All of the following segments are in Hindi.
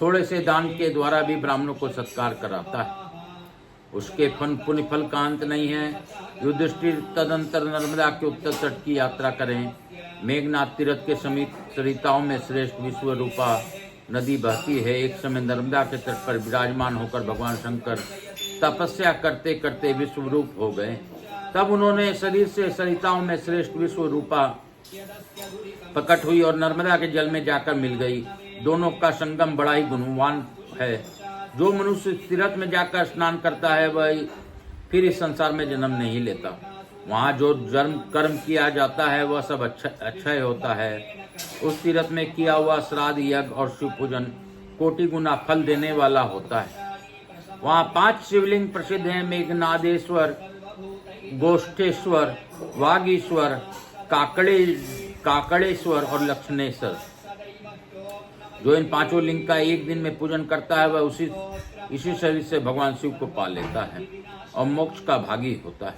थोड़े से दान के द्वारा भी ब्राह्मणों को सत्कार कराता है। उसके पुण्य फल का अंत नहीं है। युधिष्ठिर तदंतर नर्मदा के उत्तर तट की यात्रा करें। मेघनाथ तीर्थ के समीप सरिताओं में श्रेष्ठ विश्व रूपा नदी बहती है। एक समय नर्मदा के तट पर विराजमान होकर भगवान शंकर तपस्या करते करते विश्व रूप हो गए। तब उन्होंने शरीर से सरिताओं में श्रेष्ठ विश्व रूपा प्रकट हुई और नर्मदा के जल में जाकर मिल गई। दोनों का संगम बड़ा ही गुणवान है। जो मनुष्य तीर्थ में जाकर स्नान करता है वह फिर इस संसार में जन्म नहीं लेता। वहाँ जो कर्म किया जाता है वह सब अक्षय होता है। उस तीर्थ में किया हुआ श्राद्ध, यज्ञ और शिव पूजन कोटि गुना फल देने वाला होता है। वहाँ 5 शिवलिंग प्रसिद्ध हैं: मेघनादेश्वर, गोष्ठेश्वर, वागीश्वर, काकड़ेश्वर और लक्षणेश्वर। जो इन 5 लिंग का एक दिन में पूजन करता है वह इसी शरीर से भगवान शिव को पा लेता है और मोक्ष का भागी होता है।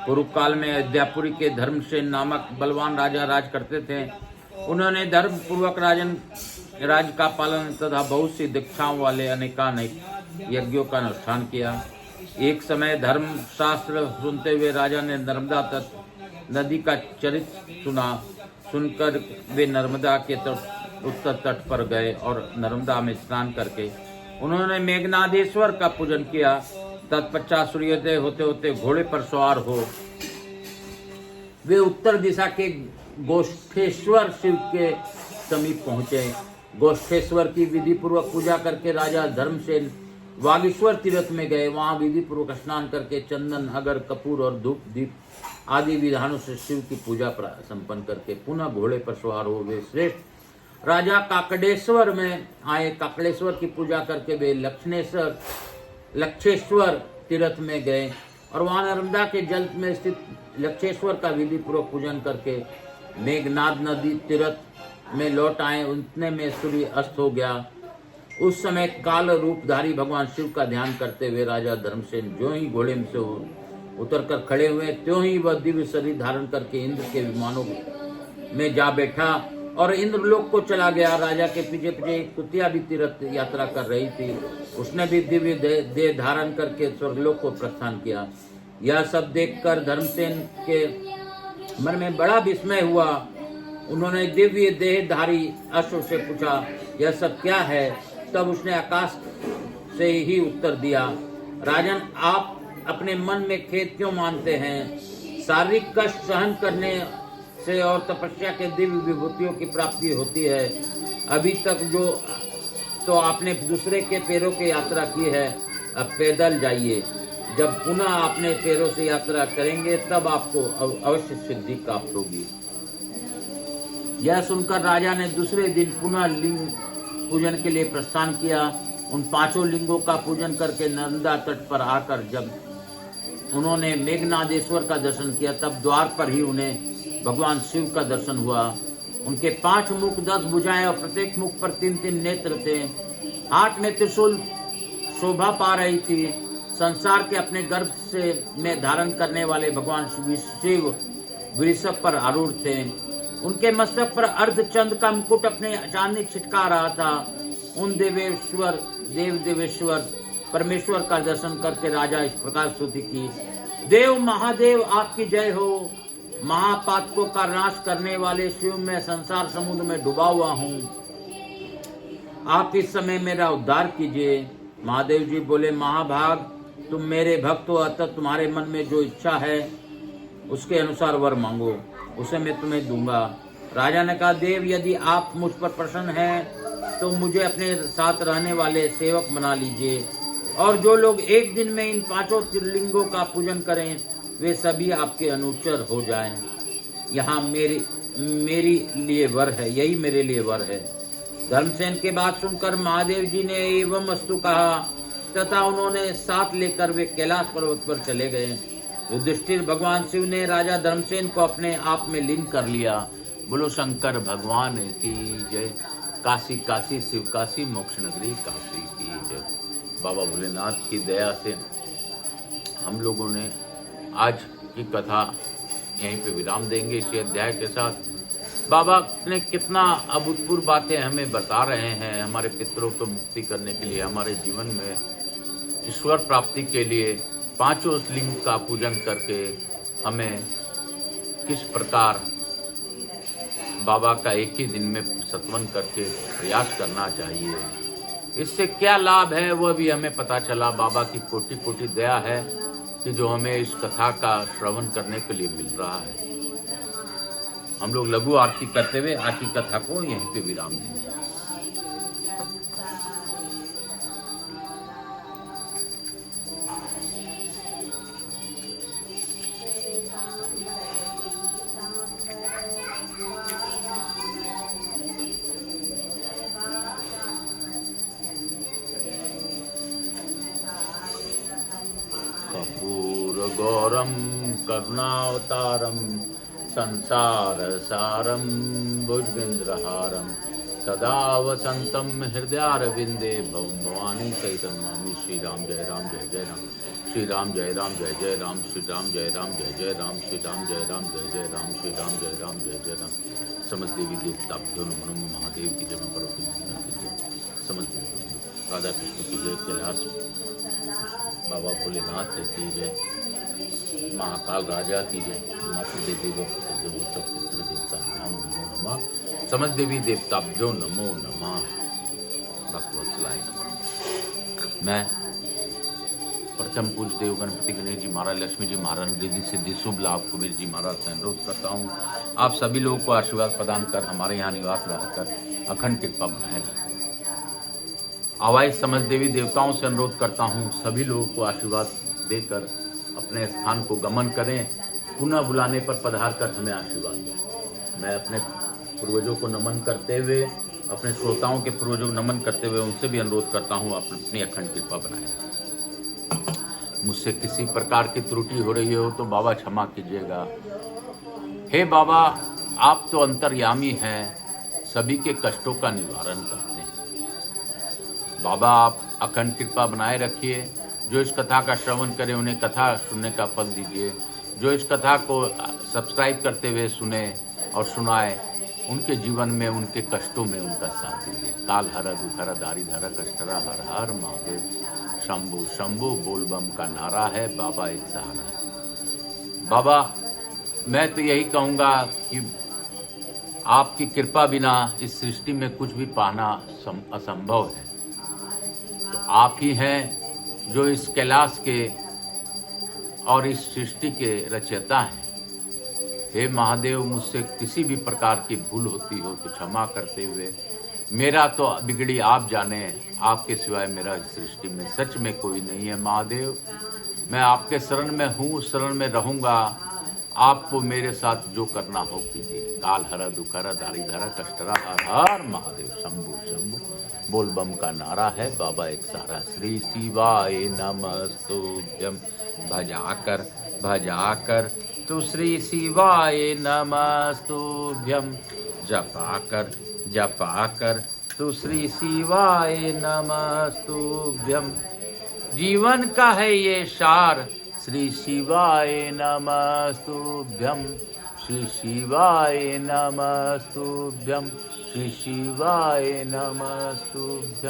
पूर्व काल में अयोध्यापुरी के धर्मसेन नामक बलवान राजा राज करते थे। उन्होंने धर्म पूर्वक राज का पालन तथा बहुत सी दीक्षाओं वाले अनेकानेक यज्ञों का अनुष्ठान किया। एक समय धर्म शास्त्र सुनते हुए राजा ने नर्मदा तट नदी का चरित्र सुनकर वे नर्मदा के उत्तर तट पर गए और नर्मदा में स्नान करके उन्होंने मेघनादेश्वर का पूजन किया। तत्पश्चात सूर्योदय होते होते घोड़े पर सवार हो वे उत्तर दिशा के गोष्ठेश्वर शिव के समीप पहुंचे। गोष्ठेश्वर की विधि पूर्वक पूजा करके राजा धर्मसेन वागीश्वर तीर्थ में गए। वहां विधि पूर्वक स्नान करके चंदन, अगर, कपूर और धूप दीप आदि विधानों से शिव की पूजा संपन्न करके पुनः घोड़े पर सवार हो वे श्रेष्ठ राजा काकड़ेश्वर में आए। काकड़ेश्वर की पूजा करके वे लक्षेश्वर तीर्थ में गए और वहां नर्मदा के जल में स्थित लक्षेश्वर का विधि पूर्वक पूजन करके मेघनाद नदी तीर्थ में लौट आए। उतने में सूर्य अस्त हो गया। उस समय काल रूपधारी भगवान शिव का ध्यान करते हुए राजा धर्मसेन जो ही घोड़े से उतरकर खड़े हुए त्यों ही वह दिव्य शरीर धारण करके इंद्र के विमानों में जा बैठा और इंद्रलोक को चला गया। राजा के पीछे पीछे एक कुतिया भी तीर्थ यात्रा कर रही थी। उसने भी दिव्य देह धारण करके स्वर्गलोक को प्रस्थान किया। यह सब देखकर धर्मसेन के मन में बड़ा विस्मय हुआ। उन्होंने दिव्य देहधारी अश्व से पूछा, यह सब क्या है? तब उसने आकाश से ही उत्तर दिया, राजन, आप अपने मन में खेद क्यों मानते हैं? शारीरिक कष्ट सहन करने से और तपस्या के दिव्य विभूतियों की प्राप्ति होती है। अभी तक जो तो आपने दूसरे के पैरों की यात्रा की है, अब पैदल जाइए। जब पुनः अपने पैरों से यात्रा करेंगे तब आपको अवश्य सिद्धि प्राप्त होगी। यह सुनकर राजा ने दूसरे दिन पुनः लिंग पूजन के लिए प्रस्थान किया। उन 5 लिंगों का पूजन करके नर्मदा तट पर आकर जब उन्होंने मेघनादेश्वर का दर्शन किया तब द्वार पर ही उन्हें भगवान शिव का दर्शन हुआ। उनके 5 मुख, 10 भुजाएं और प्रत्येक मुख पर 3-3 नेत्र थे। हाथ में त्रिशूल शोभा पा रही थी। संसार के अपने गर्भ से में धारण करने वाले भगवान शिव वृषभ पर आरूढ़ थे। उनके मस्तक पर अर्धचंद्र का मुकुट अपने चांदी छिटका रहा था। उन देवेश्वर परमेश्वर का दर्शन करके राजा इस प्रकार स्तुति की, देव महादेव आपकी जय हो। महापातकों का नाश करने वाले शिव मैं संसार समुद्र में डूबा हुआ हूँ, आप इस समय मेरा उद्धार कीजिए। महादेव जी बोले, महाभाग, तुम मेरे भक्त हो, अतः तुम्हारे मन में जो इच्छा है उसके अनुसार वर मांगो, उसे मैं तुम्हें दूंगा। राजा ने कहा, देव, यदि आप मुझ पर प्रसन्न हैं तो मुझे अपने साथ रहने वाले सेवक बना लीजिए, और जो लोग एक दिन में इन 5 त्रिलिंगों का पूजन करें वे सभी आपके अनुचर हो जाएं। यहाँ मेरी लिए वर है, यही मेरे लिए वर है। धर्मसेन के बात सुनकर महादेव जी ने एवं अस्तु कहा तथा उन्होंने साथ लेकर वे कैलाश पर्वत पर चले गए। युधिष्ठिर भगवान शिव ने राजा धर्मसेन को अपने आप में लीन कर लिया। बोलो शंकर भगवान की जय। काशी काशी शिव काशी, मोक्ष नगरी काशी की जय। बाबा भोलेनाथ की दया से हम लोगों ने आज की कथा यहीं पे विराम देंगे इसी अध्याय के साथ। बाबा ने कितना अभूतपूर्व बातें हमें बता रहे हैं हमारे पितरों को मुक्ति करने के लिए, हमारे जीवन में ईश्वर प्राप्ति के लिए पांचों लिंग का पूजन करके हमें किस प्रकार बाबा का एक ही दिन में सत्वन करके प्रयास करना चाहिए। इससे क्या लाभ है वह भी हमें पता चला। बाबा की कोटि कोटि दया है कि जो हमें इस कथा का श्रवण करने के लिए मिल रहा है। हम लोग लघु आरती करते हुए आज की कथा को यहीं पे विराम देंगे। कर्पूर गौरम करुणावतारम संसार सारम भुजगेन्द्रहारम सदा वसंतम हृदयारविंदे भवानी सहितं नमामि। श्री राम जय राम जय जय राम, श्री राम जय राम जय जय राम, श्री राम जय राम जय जय राम, श्री राम जय राम जय जय राम, श्री राम जय राम जय जय राम। समस्त देवी देवताभ्यो नमो नमः। महादेव की जय, समस्त राधा कृष्ण की जय, कैलाश बाबा भोलेनाथ की जय, महाकाल राजा की जय, माता देवी पितृ देवताभ्यो नमो नमः। समस्त देवी देवताभ्यो नमो नमः। भगवत्सलाय नमः। मैं प्रथम पूज्य देव गणपति गणेश जी महाराज, लक्ष्मी जी महाराज, रिद्धि सिद्धि शुभ लाभ कुबेर जी महाराज से अनुरोध करता हूँ आप सभी लोगों को आशीर्वाद प्रदान कर हमारे यहाँ निवास रहकर अखंड कृपा बनाए रखें। आवाज समस्त देवी देवताओं से अनुरोध करता हूँ सभी लोगों को आशीर्वाद देकर अपने स्थान को गमन करें। पुनः बुलाने पर पधार कर हमें आशीर्वाद दें। मैं अपने पूर्वजों को नमन करते हुए, अपने श्रोताओं के पूर्वजों को नमन करते हुए उनसे भी अनुरोध करता हूँ अपनी अखंड कृपा बनाए। मुझसे किसी प्रकार की त्रुटि हो रही हो तो बाबा क्षमा कीजिएगा। हे बाबा, आप तो अंतर्यामी हैं, सभी के कष्टों का निवारण करते हैं। बाबा आप अखंड कृपा बनाए रखिए। जो इस कथा का श्रवण करें उन्हें कथा सुनने का फल दीजिए। जो इस कथा को सब्सक्राइब करते हुए सुने और सुनाए उनके जीवन में, उनके कष्टों में उनका साथ दीजिए। काल हर दुखहर दारी धर कष्टरा हर हर महादेव शंभु शंभु बोलबम का नारा है। बाबा एक सहारा है। बाबा मैं तो यही कहूँगा कि आपकी कृपा बिना इस सृष्टि में कुछ भी पाना असंभव है। तो आप ही हैं जो इस कैलाश के और इस सृष्टि के रचयिता हैं। हे महादेव, मुझसे किसी भी प्रकार की भूल होती हो तो क्षमा करते हुए, मेरा तो बिगड़ी आप जाने, आपके सिवाय मेरा इस सृष्टि में सच में कोई नहीं है। महादेव मैं आपके शरण में हूँ, शरण में रहूँगा। आपको मेरे साथ जो करना हो कीजिए। काल हर दुखहर दारी धर कष्टरा हर हर महादेव शंभु शंभु बोल बम का नारा है। बाबा एक सहारा। श्री शिवाय नमस्तुभ्यम भजाकर तो श्री शिवाय नमस्तुभ्यम जपाकर तो श्री शिवाय नमस्तुभ्यम। जीवन का है ये सार, श्री शिवाय नमस्तुभ्यम, श्री शिवाय नमस्तुभ्यम, श्री शिवाय नमस्तुभ्यम।